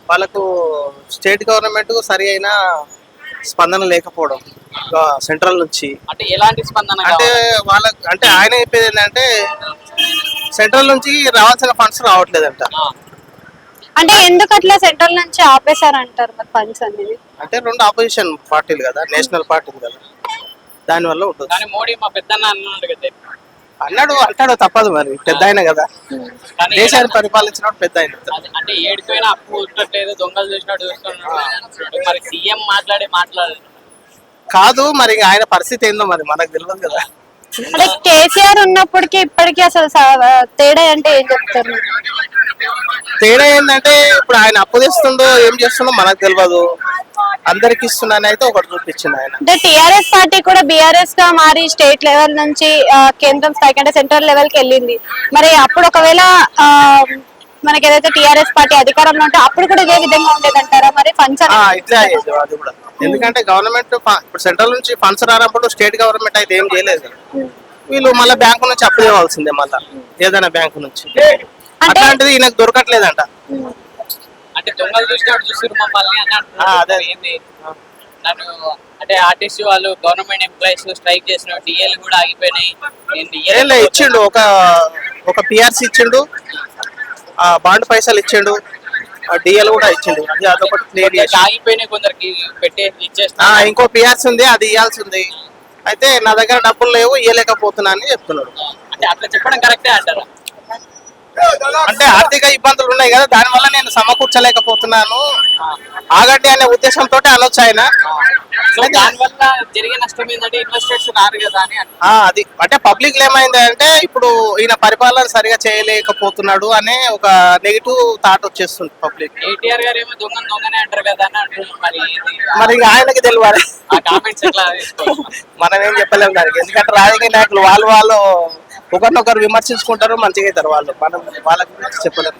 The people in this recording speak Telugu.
వాళ్ళకు స్టేట్ గవర్నమెంట్ సరి అయిన స్పందన లేకపోవడం సెంట్రల్ నుంచి. అంటే ఎలాంటి స్పందన అంటే వాళ్ళకి అంటే ఆయన చెప్పేది ఏంటంటే సెంట్రల్ నుంచి రావాల్సిన ఫండ్స్ రావట్లేదంట. అంటే ఎందుకు అట్లా సెంట్రల్ నుంచి ఆపేశారంటారు మరి ఫండ్స్ అనేది? అంటే రెండు ఆపోజిషన్ పార్టీలు కదా, నేషనల్ పార్టీలు కదా, దానివల్ల ఉంటుంది. కానీ మోడీ మా పెద్దన్న అన్నాడు కదా, అంటాడు తప్పదు, మరి పెద్ద ఆయన కదా, దేశాన్ని పరిపాలించినప్పుడు పెద్ద ఆయన. అంటే ఏడిపోయినా అప్పు ఉండట్లేదు, దొంగలు చూసినట్టు చూస్తున్నాడు. మరి సీఎం మాట్లాడదు కాదు, మరి ఆయన పరిస్థితి ఏందో మరి మనకు తెలియదు కదా. అంటే కేసీఆర్ ఉన్నప్పటికీ ఇప్పటికీ అసలు తేడా అంటే ఏం చెప్తారు? తేడా ఏంటంటే ఇప్పుడు ఆయన అప్పు తెస్తుండో ఏం చేస్తుండో మనకు తెలియదు, అందరికి ఇస్తున్నాను అయితే ఒకటి చూపించింది ఆయన. అంటే టిఆర్ఎస్ పార్టీ కూడా బిఆర్ఎస్ గా మారి స్టేట్ లెవెల్ నుంచి కేంద్రం స్థాయికి అంటే సెంట్రల్ లెవెల్ కి వెళ్ళింది. మరి అప్పుడు ఒకవేళ మనకి ఏదైతే టిఆర్ఎస్ పార్టీ అధికారంలో ఉంటే అప్పుడు కూడా ఇదే విధంగా ఉండేదంటారా మరి ఫండ్స్? ఇట్లా అయ్యేది అది కూడా, ఎందుకంటే గవర్నమెంట్ ఇప్పుడు సెంట్రల్ నుంచి ఫండ్స్ రానప్పుడు స్టేట్ గవర్నమెంట్ అయితే ఏం చేయలేదు, వీళ్ళు మళ్ళీ బ్యాంకు నుంచి అప్పు చేయవలసిందే, మళ్ళా ఏదైనా బ్యాంకు నుంచి. అట్లాంటిది ఈయనకు దొరకట్లేదంట. అంటే దొంగలు చూసినట్టు చూస్తారు మమ్మల్ని అదే ఏంది నన్ను. అంటే ఆర్టీసీ వాళ్ళు గవర్నమెంట్ ఎంప్లాయీస్ స్ట్రైక్ చేసిన డిఏలు కూడా ఆగిపోయినాయి. ఇచ్చిండు ఒక పిఆర్సీ ఇచ్చిండు, బాండ్ పైసలు ఇచ్చిండు, డిఎల్ కూడా ఇచ్చిండు. అది అదొకటి క్లియర్ చేసి ఆగిపోయినాయి, కొందరికి ఇచ్చేస్తా. ఇంకో పిఆర్సీ ఉంది, అది ఇవ్వాల్సి ఉంది. అయితే నా దగ్గర డబ్బులు లేవు, ఇవ్వలేకపోతున్నా అని చెప్తున్నాడు. అంటే అట్లా చెప్పడం కరెక్టే అంటారా? అంటే ఆర్థిక ఇబ్బందులు ఉన్నాయి కదా, దాని వల్ల నేను సమకూర్చలేకపోతున్నాను ఆగండి అనే ఉద్దేశంతో అనొచ్చు ఆయన. దాని వల్ల జరిగే నష్టం ఏంటంటే ఇన్వెస్టర్స్ రారు కదా అని. అది అంటే పబ్లిక్ ఏమైంది అంటే ఇప్పుడు ఈయన పరిపాలన సరిగా చేయలేకపోతున్నాడు అనే ఒక నెగిటివ్ థాట్ వచ్చేస్తుంది పబ్లిక్. కేటీఆర్ గారు ఏమో దొంగనే అంటారు కదా అని అంటున్నారు. మరి ఇంకా ఆయనకి తెలియాలి, మనం ఏం చెప్పలేము దానికి. ఎందుకంటే రాజకీయ నాయకులు వాళ్ళు ఒకరినొకరు విమర్శించుకుంటారు, మంచిగా అవుతారు వాళ్ళు, మనం వాళ్ళ గురించి చెప్పలేము.